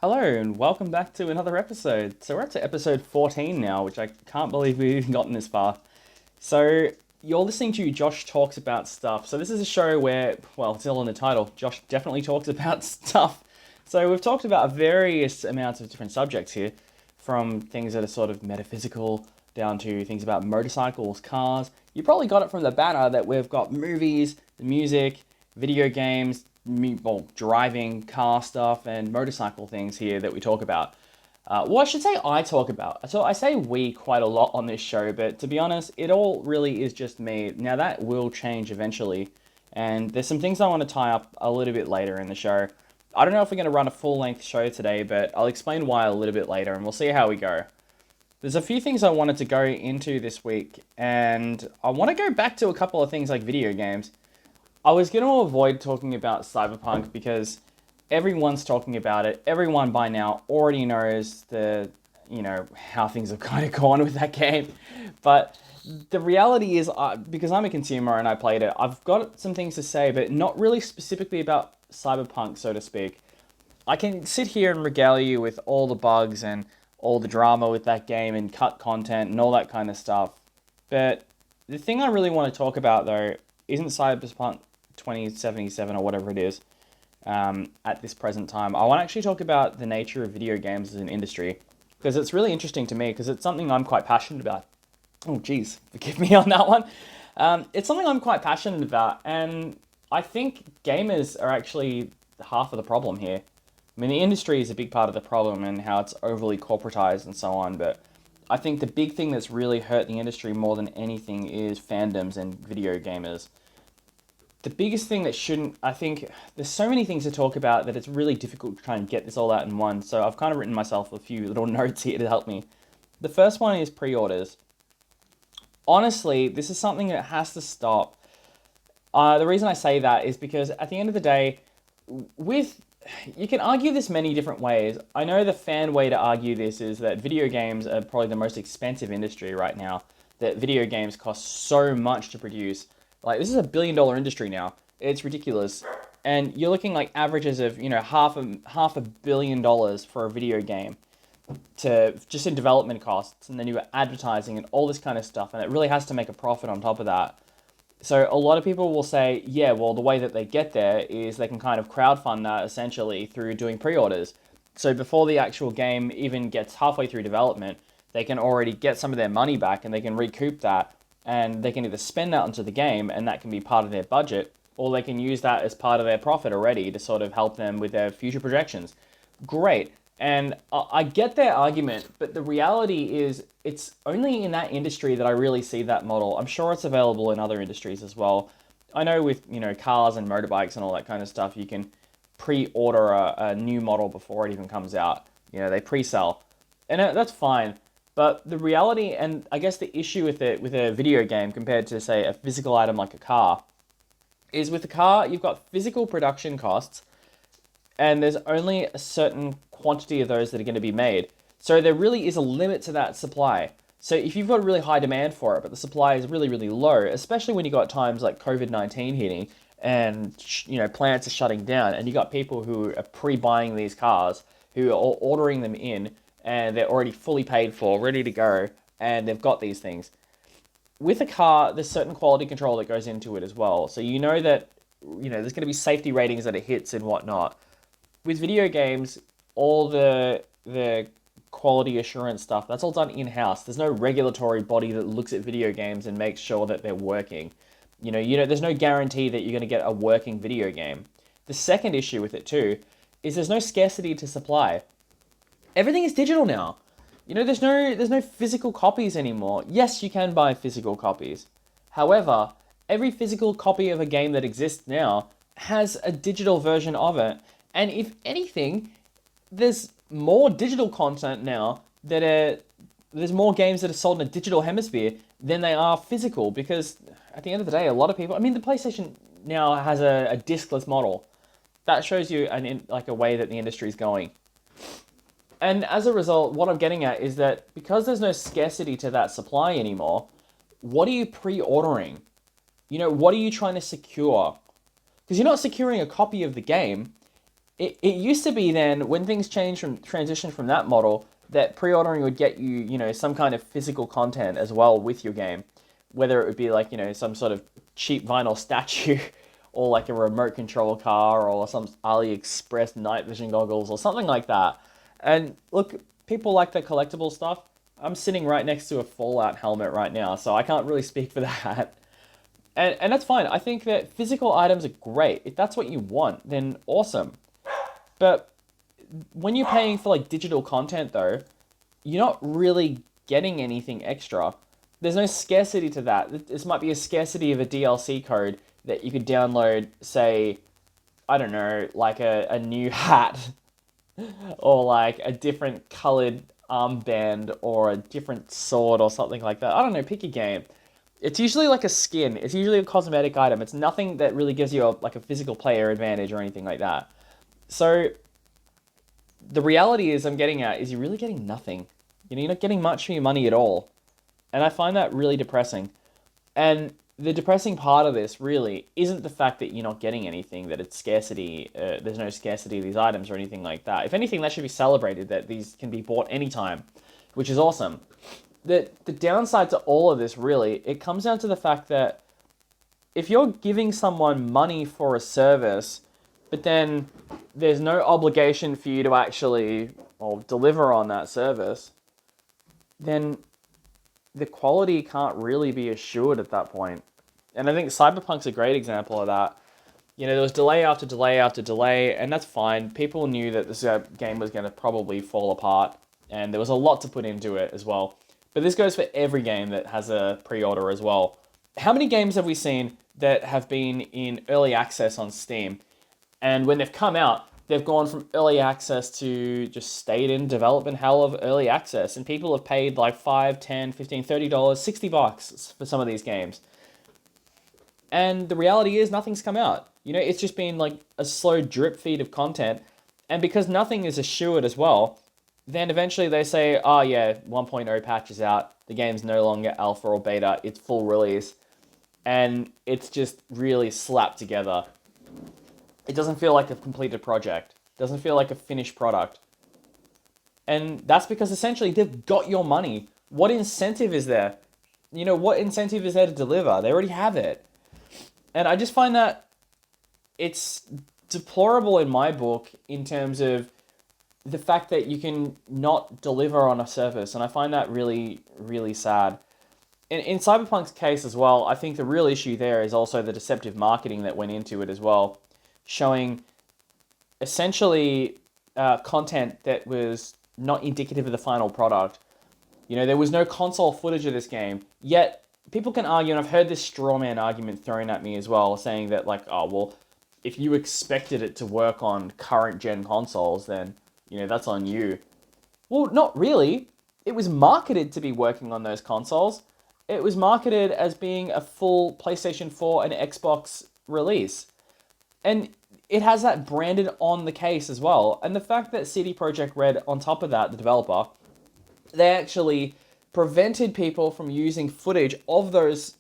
Hello and welcome back to another episode. So we're up to episode 14 now, which I can't believe we've even gotten this far. So you're listening to Josh Talks About Stuff. So this is a show where, well, it's all in the title, Josh definitely talks about stuff. So we've talked about various amounts of different subjects here, from things that are sort of metaphysical down to things about motorcycles, cars. You probably got it from the banner that we've got movies, music, video games, driving, car stuff, and motorcycle things here that we talk about. Well, I should say I talk about. So I say we quite a lot on this show, but to be honest, it all really is just me. Now that will change eventually, and there's some things I want to tie up a little bit later in the show. I don't know if we're going to run a full-length show today, but I'll explain why a little bit later, and we'll see how we go. There's a few things I wanted to go into this week, and I want to go back to a couple of things like video games. I was going to avoid talking about Cyberpunk because everyone's talking about it. Everyone by now already knows how things have kind of gone with that game. But the reality is, because I'm a consumer and I played it, I've got some things to say, but not really specifically about Cyberpunk, so to speak. I can sit here and regale you with all the bugs and all the drama with that game and cut content and all that kind of stuff. But the thing I really want to talk about, though, isn't Cyberpunk 2077 or whatever it is at this present time. I want to actually talk about the nature of video games as an industry because it's really interesting to me because it's something I'm quite passionate about. Oh, geez, forgive me on that one. It's something I'm quite passionate about, and I think gamers are actually half of the problem here. I mean, the industry is a big part of the problem and how it's overly corporatized and so on, but I think the big thing that's really hurt the industry more than anything is fandoms and video gamers. The biggest thing that shouldn't, I think, there's so many things to talk about that it's really difficult to try and get this all out in one, so I've kind of written myself a few little notes here to help me. The first one is pre-orders. Honestly, this is something that has to stop. The reason I say that is because at the end of the day, you can argue this many different ways. I know the fan way to argue this is that video games are probably the most expensive industry right now, that video games cost so much to produce. Like, this is $1 billion industry now. It's ridiculous. And you're looking like averages of, half a billion dollars for a video game to just in development costs, and then you got advertising and all this kind of stuff, and it really has to make a profit on top of that. So a lot of people will say, yeah, well, the way that they get there is they can kind of crowdfund that essentially through doing pre-orders. So before the actual game even gets halfway through development, they can already get some of their money back and they can recoup that, and they can either spend that onto the game and that can be part of their budget, or they can use that as part of their profit already to sort of help them with their future projections. Great. And I get their argument, but the reality is it's only in that industry that I really see that model. I'm sure it's available in other industries as well. I know with, cars and motorbikes and all that kind of stuff, you can pre-order a new model before it even comes out. They pre-sell. And that's fine. But the reality, and I guess the issue with a video game compared to, say, a physical item like a car, is with a car, you've got physical production costs, and there's only a certain quantity of those that are going to be made. So there really is a limit to that supply. So if you've got a really high demand for it, but the supply is really, really low, especially when you got times like COVID-19 hitting and, plants are shutting down, and you got people who are pre-buying these cars, who are ordering them in, and they're already fully paid for, ready to go, and they've got these things. With a car, there's certain quality control that goes into it as well. So you know that, there's going to be safety ratings that it hits and whatnot. With video games, all the quality assurance stuff, that's all done in-house. There's no regulatory body that looks at video games and makes sure that they're working. There's no guarantee that you're going to get a working video game. The second issue with it too is there's no scarcity to supply. Everything is digital now. There's no physical copies anymore. Yes, you can buy physical copies. However, every physical copy of a game that exists now has a digital version of it. And if anything, there's more digital content now there's more games that are sold in a digital hemisphere than they are physical, because at the end of the day, a lot of people, the PlayStation now has a discless model. That shows you a way that the industry is going. And as a result, what I'm getting at is that because there's no scarcity to that supply anymore, what are you pre-ordering? What are you trying to secure? Because you're not securing a copy of the game. it used to be then when things transitioned from that model that pre-ordering would get you, some kind of physical content as well with your game, whether it would be like, some sort of cheap vinyl statue or like a remote control car or some AliExpress night vision goggles or something like that. And look, people like the collectible stuff. I'm sitting right next to a Fallout helmet right now, so I can't really speak for that. And that's fine. I think that physical items are great. If that's what you want, then awesome. But when you're paying for like digital content though, you're not really getting anything extra. There's no scarcity to that. This might be a scarcity of a DLC code that you could download, say, I don't know, like a new hat or like a different colored armband or a different sword or something like that. I don't know, pick a game. It's usually like a skin. It's usually a cosmetic item. It's nothing that really gives you like a physical player advantage or anything like that. So the reality is I'm getting at is you're really getting nothing. You're not getting much for your money at all. And I find that really depressing. And the depressing part of this really isn't the fact that you're not getting anything, that it's scarcity, there's no scarcity of these items or anything like that. If anything, that should be celebrated, that these can be bought anytime, which is awesome. The downside to all of this, really, it comes down to the fact that if you're giving someone money for a service, but then there's no obligation for you to actually deliver on that service, then the quality can't really be assured at that point. And I think Cyberpunk's a great example of that. There was delay after delay after delay, and that's fine. People knew that this game was going to probably fall apart, and there was a lot to put into it as well. But this goes for every game that has a pre-order as well. How many games have we seen that have been in early access on Steam? And when they've come out, they've gone from early access to just stayed in development hell of early access. And people have paid like $5, $10, $15, $30, $60 for some of these games. And the reality is nothing's come out. It's just been like a slow drip feed of content. And because nothing is assured as well, then eventually they say, oh yeah, 1.0 patch is out. The game's no longer alpha or beta. It's full release. And it's just really slapped together. It doesn't feel like a completed project. It doesn't feel like a finished product. And that's because essentially they've got your money. What incentive is there? What incentive is there to deliver? They already have it. And I just find that it's deplorable in my book in terms of the fact that you can not deliver on a service. And I find that really, really sad. In Cyberpunk's case as well, I think the real issue there is also the deceptive marketing that went into it as well, showing essentially content that was not indicative of the final product. There was no console footage of this game, yet people can argue, and I've heard this straw man argument thrown at me as well, saying that like, oh, well, if you expected it to work on current gen consoles, then, that's on you. Well, not really. It was marketed to be working on those consoles. It was marketed as being a full PlayStation 4 and Xbox release. And it has that branded on the case as well. And the fact that CD Projekt Red, on top of that, the developer, they actually prevented people from using footage of those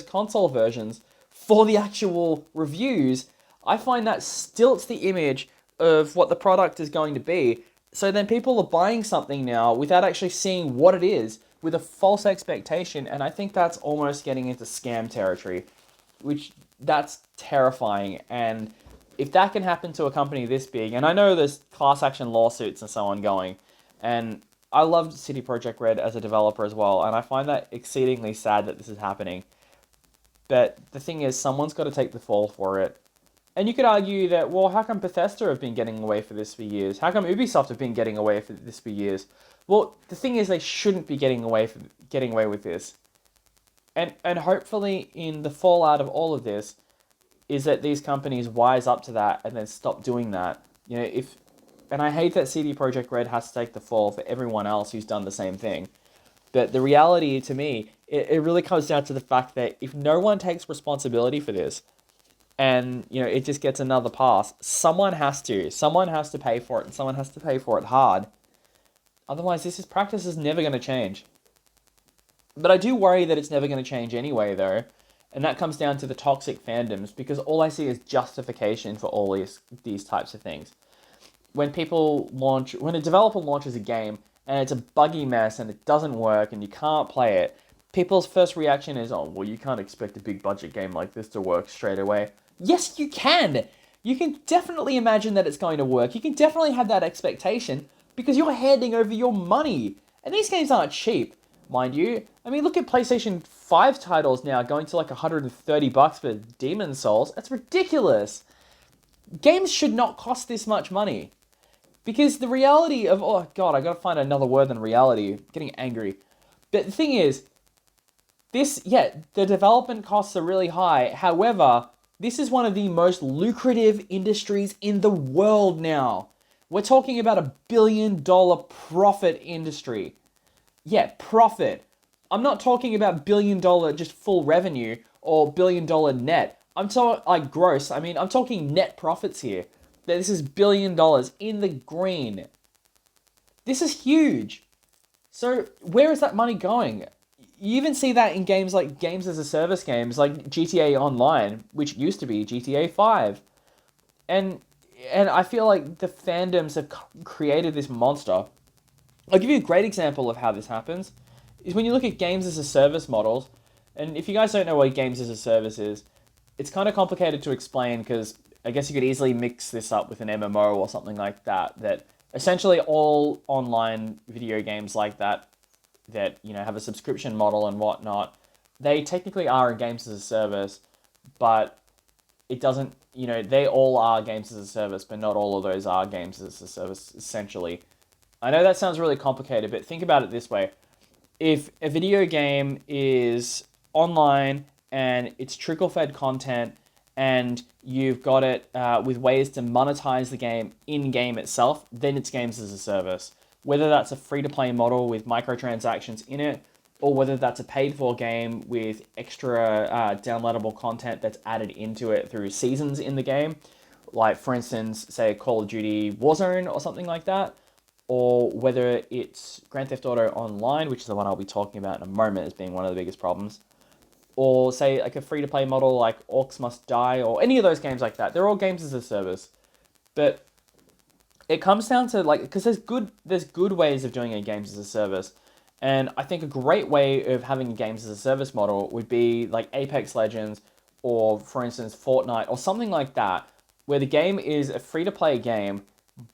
console versions for the actual reviews, I find that stilts the image of what the product is going to be. So then people are buying something now without actually seeing what it is, with a false expectation, and I think that's almost getting into scam territory, which that's terrifying. And if that can happen to a company this big, and I know there's class action lawsuits and so on going, and I love CD Projekt Red as a developer as well, and I find that exceedingly sad that this is happening. But the thing is, someone's got to take the fall for it. And you could argue that, well, how come Bethesda have been getting away for this for years? How come Ubisoft have been getting away for this for years? Well, the thing is, they shouldn't be getting away with this. And hopefully, in the fallout of all of this, is that these companies wise up to that and then stop doing that. And I hate that CD Projekt Red has to take the fall for everyone else who's done the same thing. But the reality, to me, it really comes down to the fact that if no one takes responsibility for this, and it just gets another pass, someone has to pay for it, and someone has to pay for it hard. Otherwise, practice is never going to change. But I do worry that it's never going to change anyway, though, and that comes down to the toxic fandoms, because all I see is justification for all these types of things. when a developer launches a game and it's a buggy mess and it doesn't work and you can't play it, people's first reaction is, oh, well, you can't expect a big budget game like this to work straight away. Yes, you can. You can definitely imagine that it's going to work. You can definitely have that expectation because you're handing over your money. And these games aren't cheap, mind you. I mean, look at PlayStation 5 titles now going to like $130 for Demon Souls. That's ridiculous. Games should not cost this much money. Because the reality of, oh god, I gotta find another word than reality. I'm getting angry. But the thing is, the development costs are really high. However, this is one of the most lucrative industries in the world now. We're talking about $1 billion profit industry. Yeah, profit. I'm not talking about $1 billion just full revenue or $1 billion net. I'm talking like gross. I mean, I'm talking net profits here. This is $1 billion in the green. This is huge. So where is that money going? You even see that in games like games as a service games like GTA Online, which used to be GTA 5. And I feel like the fandoms have created this monster. I'll give you a great example of how this happens. Is when you look at games as a service models, and if you guys don't know what games as a service is, it's kind of complicated to explain because I guess you could easily mix this up with an MMO or something like that. That essentially all online video games like that have a subscription model and whatnot, they technically are games as a service, but it doesn't. They all are games as a service, but not all of those are games as a service. Essentially, I know that sounds really complicated, but think about it this way: if a video game is online and it's trickle-fed content and you've got it with ways to monetize the game in-game itself, then it's games as a service. Whether that's a free-to-play model with microtransactions in it, or whether that's a paid-for game with extra downloadable content that's added into it through seasons in the game, like, for instance, say Call of Duty Warzone or something like that, or whether it's Grand Theft Auto Online, which is the one I'll be talking about in a moment as being one of the biggest problems, or say like a free-to-play model like Orcs Must Die, or any of those games like that. They're all games as a service. But it comes down to because there's good ways of doing a games as a service. And I think a great way of having a games as a service model would be like Apex Legends or, for instance, Fortnite or something like that, where the game is a free-to-play game,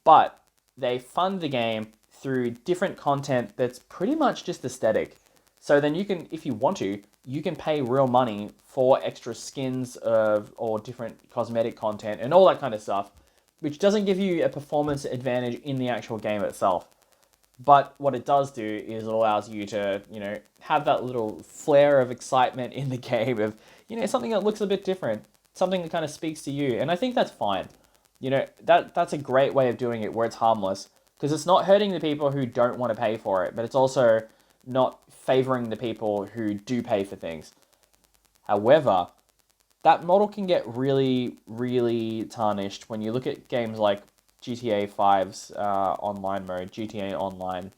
but they fund the game through different content that's pretty much just aesthetic. So then you can, if you want to, you can pay real money for extra skins or different cosmetic content and all that kind of stuff, which doesn't give you a performance advantage in the actual game itself. But what it does do is it allows you to, have that little flare of excitement in the game of, something that looks a bit different, something that kind of speaks to you. And I think that's fine. That's a great way of doing it where it's harmless, because it's not hurting the people who don't want to pay for it, but it's also not favoring the people who do pay for things. However, that model can get really, really tarnished when you look at games like GTA 5's online mode, GTA Online.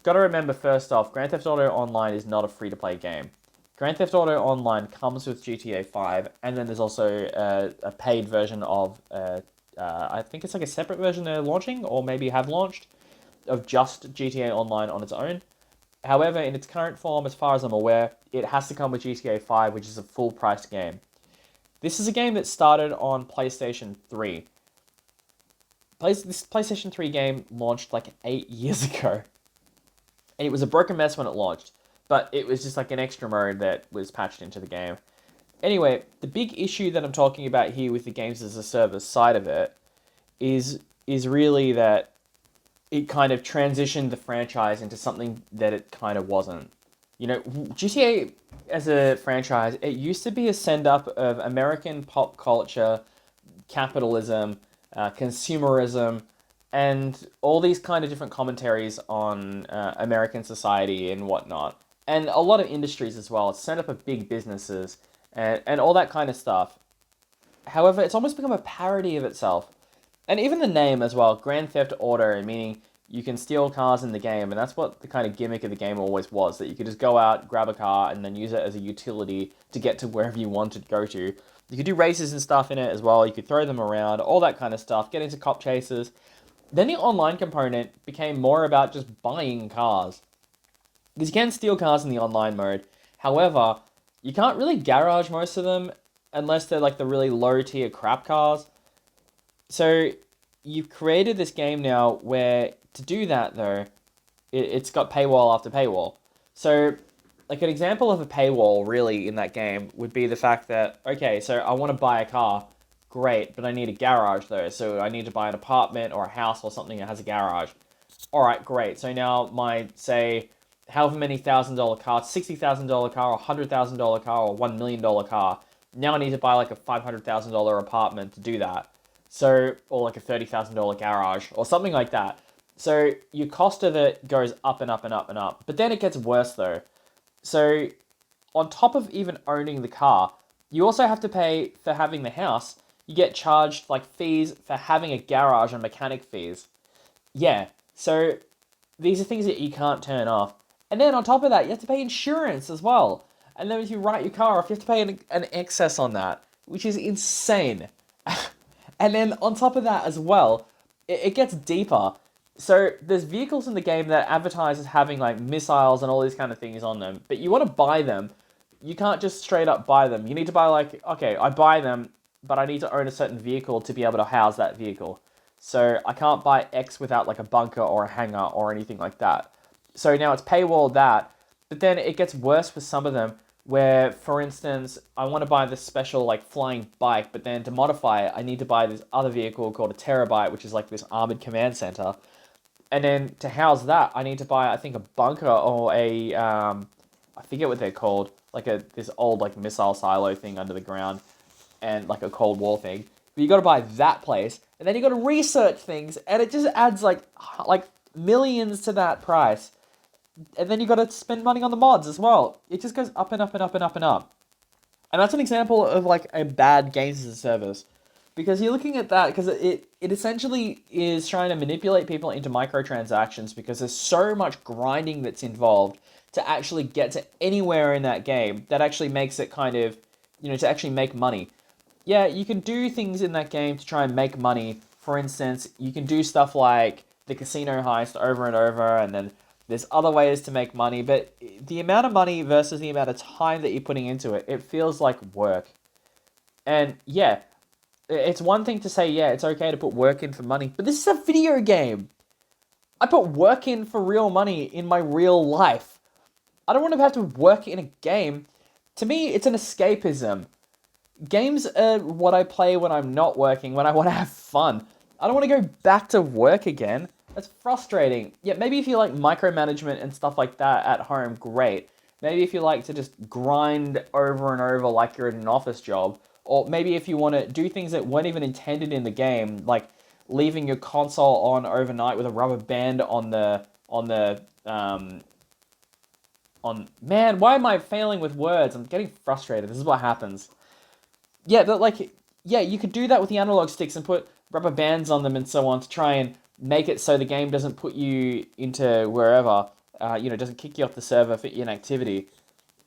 Got to remember, first off, Grand Theft Auto Online is not a free-to-play game. Grand Theft Auto Online comes with GTA 5, and then there's also a paid version of, I think it's like a separate version they're launching, or maybe have launched, of just GTA Online on its own. However, in its current form, as far as I'm aware, it has to come with GTA 5, which is a full-priced game. This is a game that started on PlayStation 3. This PlayStation 3 game launched like 8 years ago. And it was a broken mess when it launched, but it was just like an extra mode that was patched into the game. Anyway, the big issue that I'm talking about here with the games as a service side of it is really that it kind of transitioned the franchise into something that it kind of wasn't. GTA as a franchise, it used to be a send-up of American pop culture, capitalism, consumerism, and all these kind of different commentaries on American society and whatnot. And a lot of industries as well. It's sent up of big businesses and all that kind of stuff. However, it's almost become a parody of itself. And even the name as well, Grand Theft Auto, meaning you can steal cars in the game, and that's what the kind of gimmick of the game always was, that you could just go out, grab a car, and then use it as a utility to get to wherever you wanted to go to. You could do races and stuff in it as well, you could throw them around, all that kind of stuff, get into cop chases. Then the online component became more about just buying cars. Because you can steal cars in the online mode. However, you can't really garage most of them unless they're like the really low tier crap cars. So you've created this game now where to do that though, it's got paywall after paywall. So like an example of a paywall really in that game would be the fact that okay, so I want to buy a car, great, but I need a garage though, so I need to buy an apartment or a house or something that has a garage. All right, great. So now my say however many $1,000 car, $60,000 car, $100,000 car, or $1 million car. Now I need to buy like a $500,000 apartment to do that. So or like a $30,000 garage or something like that. So your cost of it goes up and up and up and up. But then it gets worse though. So on top of even owning the car, you also have to pay for having the house. You get charged like fees for having a garage and mechanic fees. Yeah, so these are things that you can't turn off. And then on top of that, you have to pay insurance as well. And then if you write your car off, you have to pay an excess on that, which is insane. And then on top of that as well, it gets deeper. So there's vehicles in the game that advertise as having like missiles and all these kind of things on them, but you want to buy them. You can't just straight up buy them. You need to buy like, okay, I buy them, but I need to own a certain vehicle to be able to house that vehicle. So I can't buy X without like a bunker or a hangar or anything like that. So now it's paywall that, but then it gets worse with some of them where, for instance, I want to buy this special like flying bike, but then to modify it, I need to buy this other vehicle called a terabyte, which is like this armored command center. And then to house that, I need to buy, I think, a bunker or a, I forget what they're called, like this old like missile silo thing under the ground, and like a Cold War thing. But you got to buy that place, and then you got to research things, and it just adds like millions to that price. And then you got to spend money on the mods as well. It just goes up and up and up and up and up. And that's an example of like a bad games as a service. Because you're looking at that, because it essentially is trying to manipulate people into microtransactions because there's so much grinding that's involved to actually get to anywhere in that game that actually makes it kind of, to actually make money. Yeah, you can do things in that game to try and make money. For instance, you can do stuff like the casino heist over and over, and then there's other ways to make money, but the amount of money versus the amount of time that you're putting into it, it feels like work. And yeah, it's one thing to say, yeah, it's okay to put work in for money, but this is a video game. I put work in for real money in my real life. I don't want to have to work in a game. To me, it's an escapism. Games are what I play when I'm not working, when I want to have fun. I don't want to go back to work again. That's frustrating. Yeah, maybe if you like micromanagement and stuff like that at home, great. Maybe if you like to just grind over and over like you're in an office job, or maybe if you want to do things that weren't even intended in the game, like leaving your console on overnight with a rubber band on man, why am I failing with words? I'm getting frustrated. This is what happens. Yeah, but like, yeah, you could do that with the analog sticks and put rubber bands on them and so on to try and make it so the game doesn't put you into wherever, doesn't kick you off the server for inactivity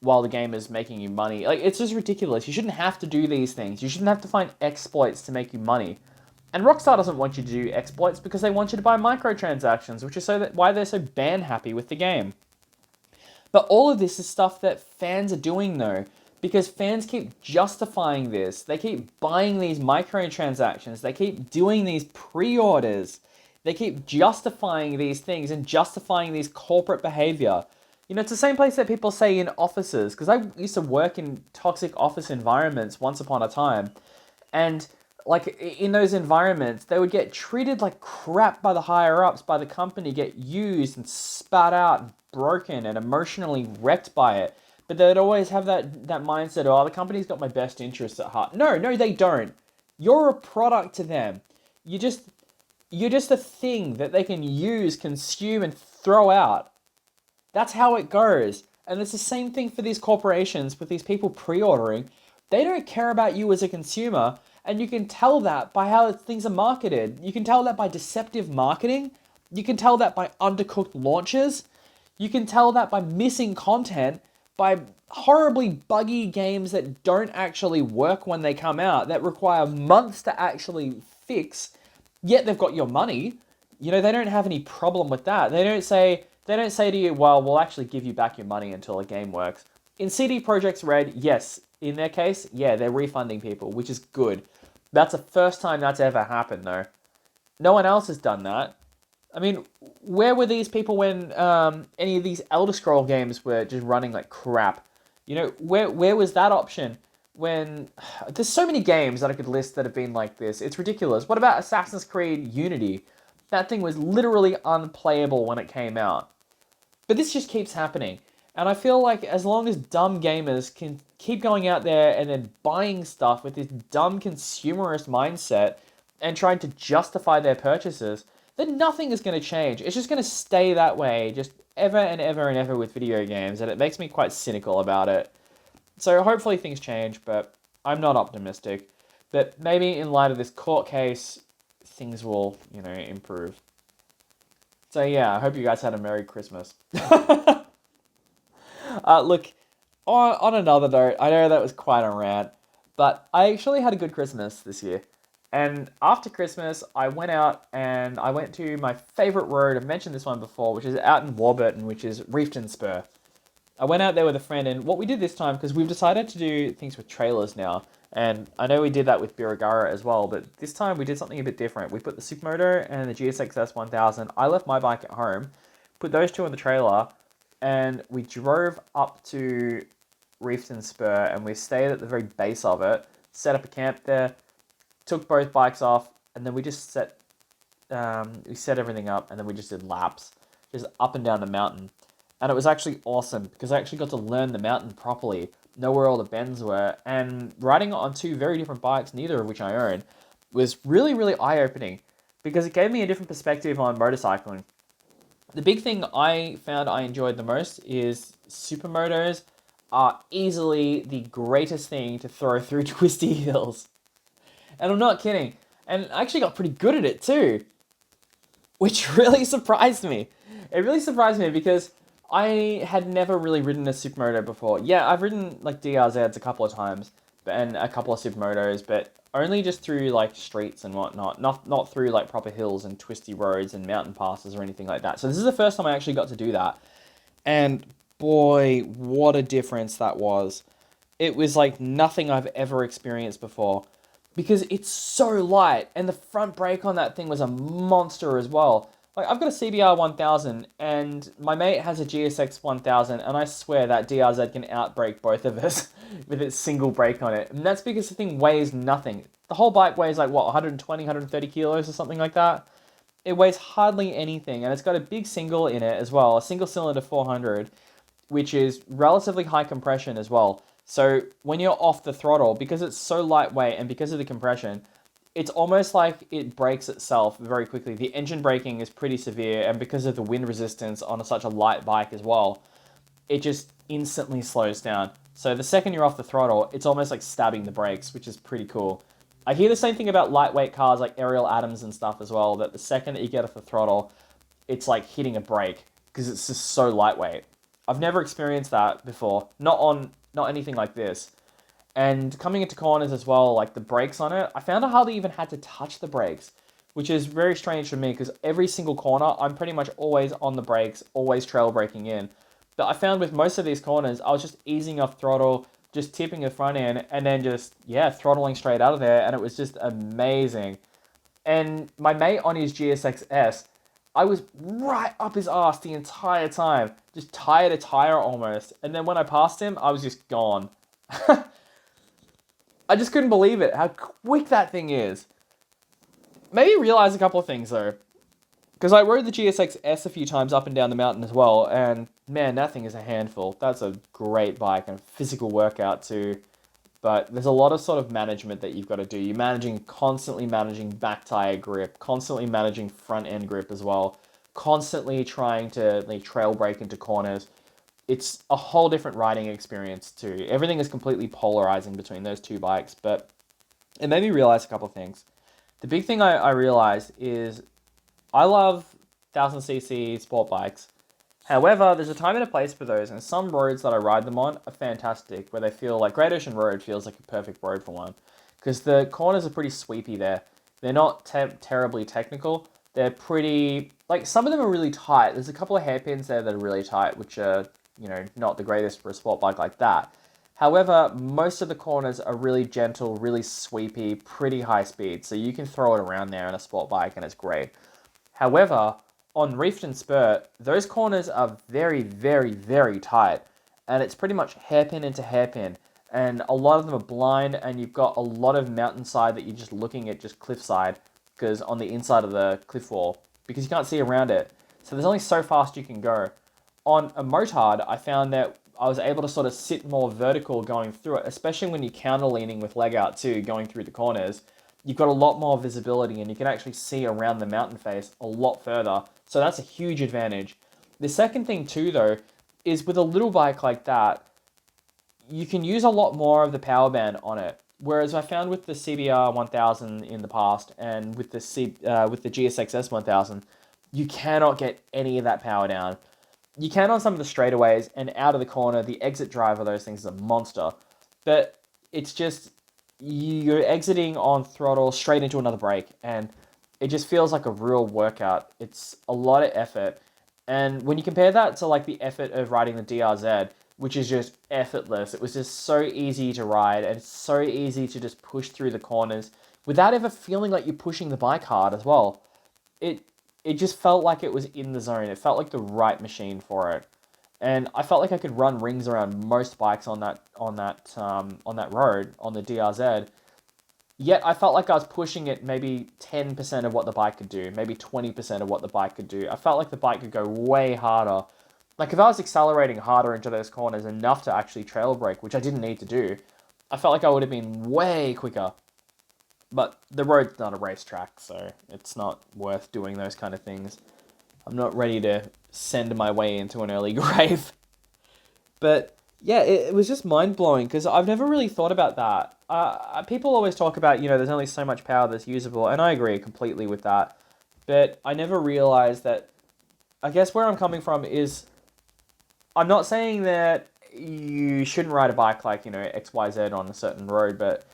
while the game is making you money. Like, it's just ridiculous. You shouldn't have to do these things. You shouldn't have to find exploits to make you money. And Rockstar doesn't want you to do exploits because they want you to buy microtransactions, which is why they're so ban happy with the game. But all of this is stuff that fans are doing though, because fans keep justifying this. They keep buying these microtransactions. They keep doing these pre-orders. They keep justifying these things and justifying these corporate behavior. It's the same place that people say in offices, because I used to work in toxic office environments once upon a time. And like in those environments, they would get treated like crap by the higher ups, by the company, get used and spat out, and broken and emotionally wrecked by it. But they'd always have that mindset, oh, the company's got my best interests at heart. No, they don't. You're a product to them. You're just a thing that they can use, consume, and throw out. That's how it goes. And it's the same thing for these corporations with these people pre-ordering. They don't care about you as a consumer, and you can tell that by how things are marketed. You can tell that by deceptive marketing. You can tell that by undercooked launches. You can tell that by missing content, by horribly buggy games that don't actually work when they come out, that require months to actually fix, yet they've got your money. they don't have any problem with that. They don't say to you, well, we'll actually give you back your money until a game works. In CD Projekt's Red, yes, in their case, yeah, they're refunding people, which is good. That's the first time that's ever happened, though. No one else has done that. I mean, where were these people when any of these Elder Scroll games were just running like crap? Where was that option? When there's so many games that I could list that have been like this, it's ridiculous. What about Assassin's Creed Unity? That thing was literally unplayable when it came out. But this just keeps happening. And I feel like as long as dumb gamers can keep going out there and then buying stuff with this dumb consumerist mindset and trying to justify their purchases, then nothing is going to change. It's just going to stay that way, just ever and ever and ever with video games, and it makes me quite cynical about it. So hopefully things change, but I'm not optimistic. But maybe in light of this court case, things will, improve. So yeah, I hope you guys had a Merry Christmas. Look, on another note, I know that was quite a rant, but I actually had a good Christmas this year. And after Christmas, I went out and I went to my favourite road. I've mentioned this one before, which is out in Warburton, which is Reefton Spur. I went out there with a friend, and what we did this time, because we've decided to do things with trailers now, and I know we did that with Birregurra as well, but this time we did something a bit different. We put the Supermoto and the GSX-S 1000. I left my bike at home, put those two in the trailer, and we drove up to Reefton Spur, and we stayed at the very base of it, set up a camp there, took both bikes off, and then we just set everything up, and then we just did laps, just up and down the mountain. And it was actually awesome, because I actually got to learn the mountain properly, know where all the bends were, and riding on two very different bikes, neither of which I own, was really, really eye-opening, because it gave me a different perspective on motorcycling. The big thing I found I enjoyed the most is supermotos are easily the greatest thing to throw through twisty hills. And I'm not kidding. And I actually got pretty good at it too, which really surprised me. It really surprised me because I had never really ridden a supermoto before. Yeah, I've ridden like DRZs a couple of times and a couple of supermotos, but only just through like streets and whatnot, not through like proper hills and twisty roads and mountain passes or anything like that. So this is the first time I actually got to do that. And boy, what a difference that was. It was like nothing I've ever experienced before. Because it's so light, and the front brake on that thing was a monster as well. Like, I've got a CBR 1000, and my mate has a GSX 1000, and I swear that DRZ can outbrake both of us with its single brake on it. And that's because the thing weighs nothing. The whole bike weighs like, 120, 130 kilos or something like that? It weighs hardly anything, and it's got a big single in it as well, a single cylinder 400, which is relatively high compression as well. So when you're off the throttle, because it's so lightweight and because of the compression, it's almost like it brakes itself very quickly. The engine braking is pretty severe, and because of the wind resistance on such a light bike as well, it just instantly slows down. So the second you're off the throttle, it's almost like stabbing the brakes, which is pretty cool. I hear the same thing about lightweight cars like Ariel Adams and stuff as well, that the second that you get off the throttle, it's like hitting a brake because it's just so lightweight. I've never experienced that before, not anything like this. And coming into corners as well, like the brakes on it, I found I hardly even had to touch the brakes, which is very strange for me because every single corner, I'm pretty much always on the brakes, always trail braking in. But I found with most of these corners, I was just easing off throttle, just tipping the front end, and then just, throttling straight out of there, and it was just amazing. And my mate on his GSX-S, I was right up his ass the entire time, just tire to tire almost. And then when I passed him, I was just gone. I just couldn't believe it, how quick that thing is. Maybe realize a couple of things though. Because I rode the GSX-S a few times up and down the mountain as well, and man, that thing is a handful. That's a great bike and physical workout too. But there's a lot of sort of management that you've got to do. You're constantly managing back tire grip, constantly managing front end grip as well, constantly trying to trail brake into corners. It's a whole different riding experience too. Everything is completely polarizing between those two bikes, but it made me realize a couple of things. The big thing I realized is I love 1000cc sport bikes. However, there's a time and a place for those, and some roads that I ride them on are fantastic, where they feel like Great Ocean Road feels like a perfect road for one, because the corners are pretty sweepy there. They're not terribly technical, They're pretty, like, some of them are really tight. There's a couple of hairpins there that are really tight, which are, not the greatest for a sport bike like that. However, most of the corners are really gentle, really sweepy, pretty high speed. So you can throw it around there on a sport bike and it's great. However, on Reefed and Spurt, those corners are very, very, very tight. And it's pretty much hairpin into hairpin. And a lot of them are blind, and you've got a lot of mountainside that you're just looking at, just cliffside, because on the inside of the cliff wall, because you can't see around it. So there's only so fast you can go. On a motard, I found that I was able to sort of sit more vertical going through it, especially when you're counter leaning with leg out too, going through the corners. You've got a lot more visibility and you can actually see around the mountain face a lot further. So that's a huge advantage. The second thing too, though, is with a little bike like that, you can use a lot more of the power band on it. Whereas I found with the CBR 1000 in the past and with the GSXS 1000, you cannot get any of that power down. You can on some of the straightaways and out of the corner. The exit drive of those things is a monster. But it's just, you're exiting on throttle straight into another brake, and it just feels like a real workout. It's a lot of effort. And when you compare that to like the effort of riding the DRZ, which is just effortless, it was just so easy to ride and it's so easy to just push through the corners without ever feeling like you're pushing the bike hard as well. It it just felt like it was in the zone. It felt like the right machine for it. And I felt like I could run rings around most bikes on that road on the DRZ. Yet I felt like I was pushing it maybe 10% of what the bike could do, maybe 20% of what the bike could do. I felt like the bike could go way harder. Like if I was accelerating harder into those corners enough to actually trail brake, which I didn't need to do, I felt like I would have been way quicker. But the road's not a racetrack, so it's not worth doing those kind of things. I'm not ready to send my way into an early grave. But yeah, it was just mind blowing because I've never really thought about that. People always talk about, there's only so much power that's usable, and I agree completely with that. But I never realized that, I guess where I'm coming from is, I'm not saying that you shouldn't ride a bike like, XYZ on a certain road, but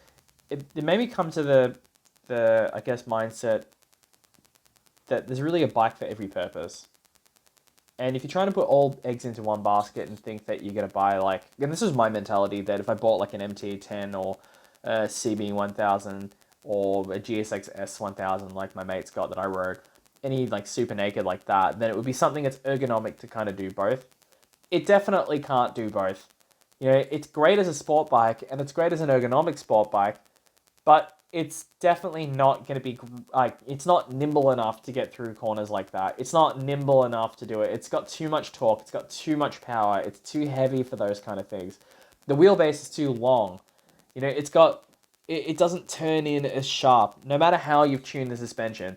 it made me come to the I guess, mindset that there's really a bike for every purpose. And if you're trying to put all eggs into one basket and think that you're going to buy and this is my mentality, that if I bought like an MT10 or a CB1000 or a GSX S1000 like my mate's got that I rode, any like super naked like that, then it would be something that's ergonomic to kind of do both. It definitely can't do both. It's great as a sport bike and it's great as an ergonomic sport bike, but it's definitely not going to be it's not nimble enough to get through corners like that. It's not nimble enough to do it. It's got too much torque. It's got too much power. It's too heavy for those kind of things. The wheelbase is too long. It doesn't turn in as sharp. No matter how you've tuned the suspension,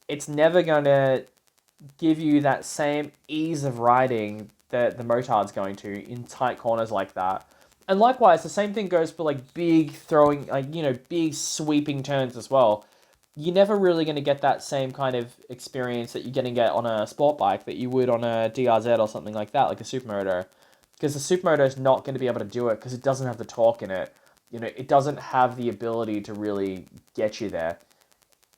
it's never going to give you that same ease of riding that the motard's going to in tight corners like that. And likewise, the same thing goes for like big throwing, big sweeping turns as well. You're never really going to get that same kind of experience that you're going to get on a sport bike that you would on a DRZ or something like that, like a supermoto. Because the supermoto is not going to be able to do it because it doesn't have the torque in it. It doesn't have the ability to really get you there.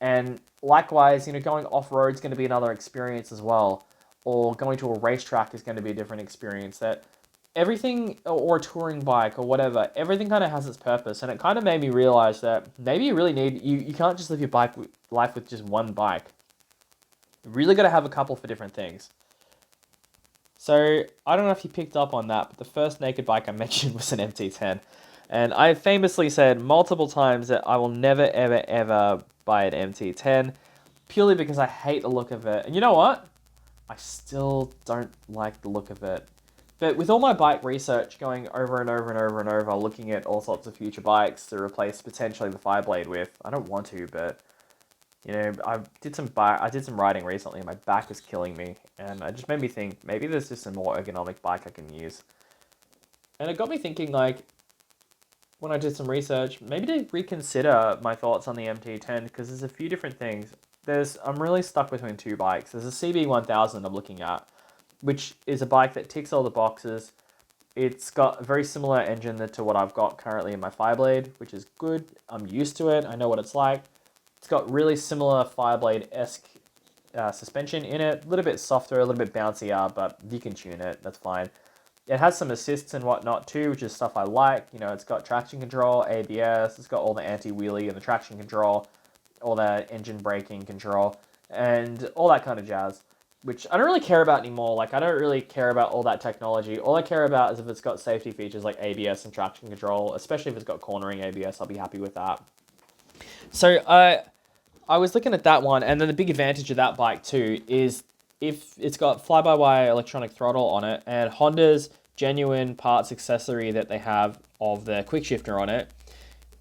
And likewise, going off-road is going to be another experience as well. Or going to a racetrack is going to be a different experience. That everything, or a touring bike or whatever, everything kind of has its purpose. And it kind of made me realize that maybe you really you can't just live your life with just one bike. You really got to have a couple for different things. So I don't know if you picked up on that, but the first naked bike I mentioned was an MT10. And I famously said multiple times that I will never, ever, ever buy an MT10 purely because I hate the look of it. And you know what? I still don't like the look of it. But with all my bike research going over and over and over and over, looking at all sorts of future bikes to replace potentially the Fireblade with, I don't want to, but I did some riding recently and my back was killing me, and it just made me think maybe there's just a more ergonomic bike I can use. And it got me thinking, when I did some research, maybe to reconsider my thoughts on the MT10, because there's a few different things. I'm really stuck between two bikes. There's a CB1000 I'm looking at, which is a bike that ticks all the boxes. It's got a very similar engine to what I've got currently in my Fireblade, which is good. I'm used to it. I know what it's like. It's got really similar Fireblade-esque suspension in it. A little bit softer, a little bit bouncier, but you can tune it. That's fine. It has some assists and whatnot too, which is stuff I like. You know, it's got traction control, ABS, it's got all the anti-wheelie and the traction control, all the engine braking control, and all that kind of jazz, which I don't really care about anymore. Like, I don't really care about all that technology. All I care about is if it's got safety features like ABS and traction control, especially if it's got cornering ABS, I'll be happy with that. So I was looking at that one, and then the big advantage of that bike too is if it's got fly-by-wire electronic throttle on it, and Honda's genuine parts accessory that they have of the quick shifter on it,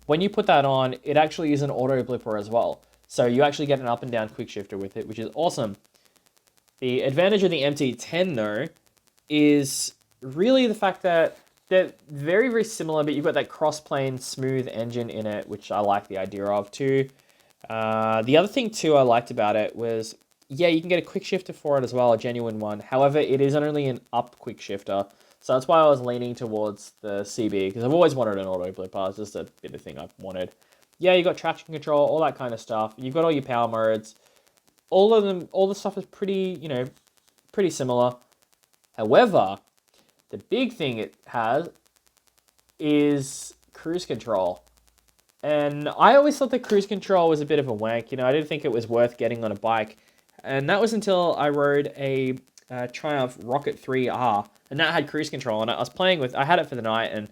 when you put that on, it actually is an auto blipper as well. So you actually get an up and down quick shifter with it, which is awesome. The advantage of the MT10 though is really the fact that they're very, very similar, but you've got that cross-plane smooth engine in it, which I like the idea of too. The other thing too I liked about it was, yeah, you can get a quick shifter for it as well, a genuine one. However, it is only an up quick shifter. So that's why I was leaning towards the CB, because I've always wanted an auto blipper. It's just a bit of thing I've wanted. Yeah, you got traction control, all that kind of stuff. You've got all your power modes. All of them, all the stuff is pretty, pretty similar. However, the big thing it has is cruise control. And I always thought that cruise control was a bit of a wank. I didn't think it was worth getting on a bike. And that was until I rode a Triumph Rocket 3R, and that had cruise control. And I had it for the night, and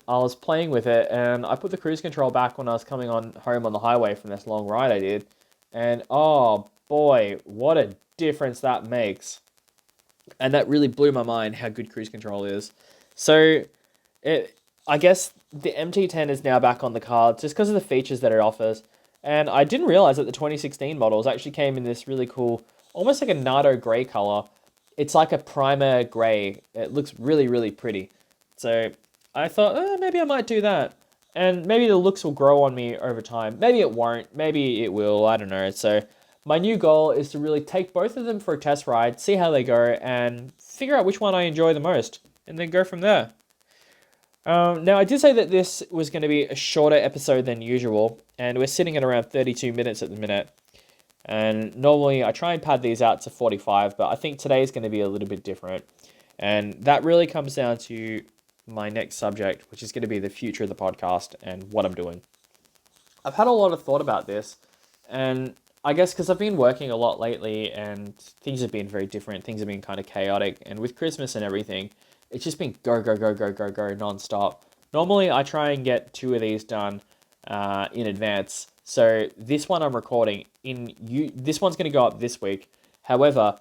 I was playing with it, and I put the cruise control back when I was coming on home on the highway from this long ride I did. And oh boy, what a difference that makes. And that really blew my mind how good cruise control is. So I guess the MT10 is now back on the cards just because of the features that it offers. And I didn't realize that the 2016 models actually came in this really cool, almost like a Nardo grey color. It's like a primer grey. It looks really, really pretty. So I thought, maybe I might do that. And maybe the looks will grow on me over time. Maybe it won't. Maybe it will. I don't know. So my new goal is to really take both of them for a test ride, see how they go, and figure out which one I enjoy the most, and then go from there. Now, I did say that this was going to be a shorter episode than usual, and we're sitting at around 32 minutes at the minute. And normally I try and pad these out to 45, but I think today is going to be a little bit different. And that really comes down to my next subject, which is going to be the future of the podcast and what I'm doing. I've had a lot of thought about this, and I guess because I've been working a lot lately and things have been very different, things have been kind of chaotic, and with Christmas and everything, it's just been go, go, go, go, go, go, non-stop. Normally, I try and get 2 of these done in advance. So this one I'm recording, this one's going to go up this week. However,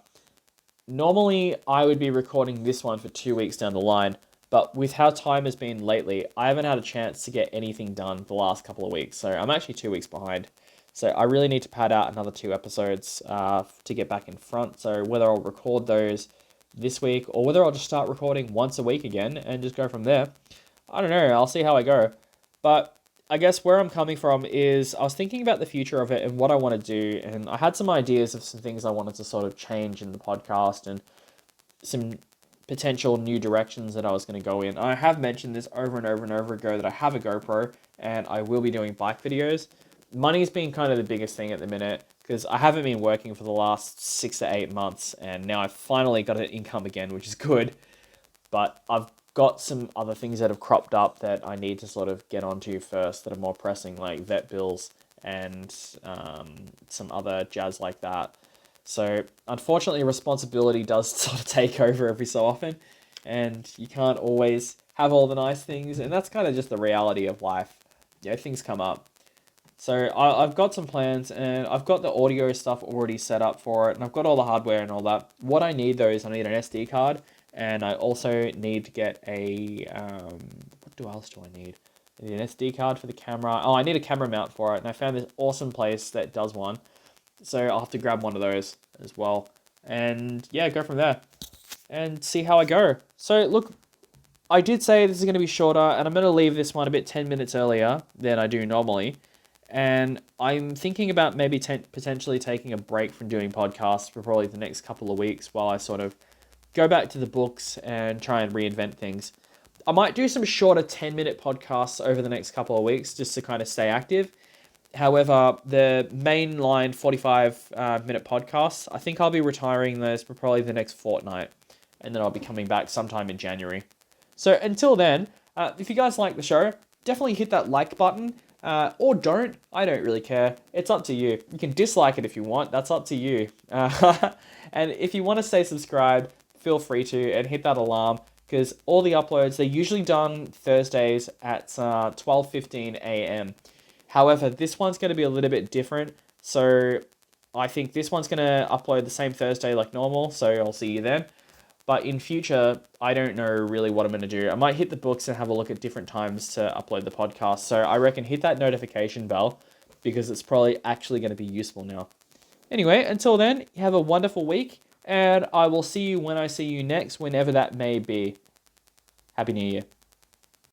normally I would be recording this one for 2 weeks down the line. But with how time has been lately, I haven't had a chance to get anything done the last couple of weeks. So I'm actually 2 weeks behind. So I really need to pad out another 2 episodes to get back in front. So whether I'll record those this week or whether I'll just start recording once a week again and just go from there, I don't know. I'll see how I go. But I guess where I'm coming from is I was thinking about the future of it and what I want to do. And I had some ideas of some things I wanted to sort of change in the podcast and some potential new directions that I was going to go in. I have mentioned this over and over and over ago that I have a GoPro and I will be doing bike videos. Money's been kind of the biggest thing at the minute because I haven't been working for the last 6 to 8 months and now I've finally got an income again, which is good. But I've got some other things that have cropped up that I need to sort of get onto first that are more pressing, like vet bills and some other jazz like that. So unfortunately, responsibility does sort of take over every so often, and you can't always have all the nice things, and that's kind of just the reality of life. Things come up. So I've got some plans, and I've got the audio stuff already set up for it, and I've got all the hardware and all that. What I need though is I need an SD card, and I also need to get a what else do I need? I need an SD card for the camera. Oh, I need a camera mount for it, and I found this awesome place that does one. So I'll have to grab one of those as well. And yeah, go from there. And see how I go. So look, I did say this is going to be shorter. And I'm going to leave this one a bit 10 minutes earlier than I do normally. And I'm thinking about maybe potentially taking a break from doing podcasts for probably the next couple of weeks while I sort of go back to the books and try and reinvent things. I might do some shorter 10-minute podcasts over the next couple of weeks just to kind of stay active. However, the mainline 45-minute podcasts, I think I'll be retiring those for probably the next fortnight. And then I'll be coming back sometime in January. So until then, if you guys like the show, definitely hit that like button. Or don't. I don't really care. It's up to you. You can dislike it if you want. That's up to you. And if you want to stay subscribed, feel free to, and hit that alarm, because all the uploads, they're usually done Thursdays at 12:15 a.m. However, this one's going to be a little bit different. So I think this one's going to upload the same Thursday like normal. So I'll see you then. But in future, I don't know really what I'm going to do. I might hit the books and have a look at different times to upload the podcast. So I reckon hit that notification bell, because it's probably actually going to be useful now. Anyway, until then, have a wonderful week, and I will see you when I see you next, whenever that may be. Happy New Year.